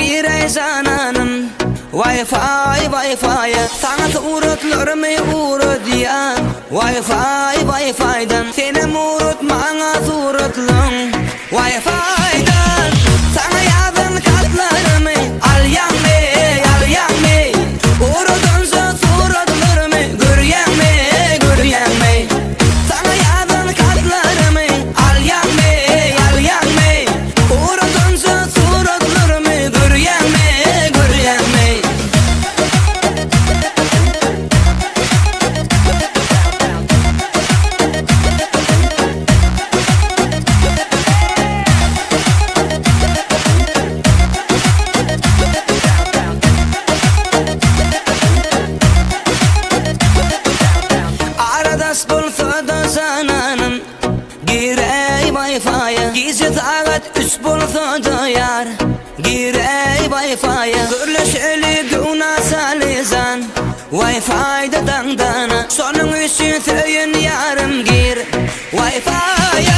Girey zananım Wi-Fi sana suratlarımı uğradıyan Wi-Fi'dan seni unutmana suratlım Wi-Fi'dan sana yazın katlarımı al yanme uğradınsa suratlarımı göryen mi sana yazın katlarımı al yanme uğradınsa suratlarımı göryen mi bulsa da zananım girey Wi-Fi'ye gizli saat 3 bulsa da yar girey Wi-Fi'ye görüşeli güna salizan Wi-Fi'da dangdana sonun üçün söyün yarım gir Wi-Fi'ye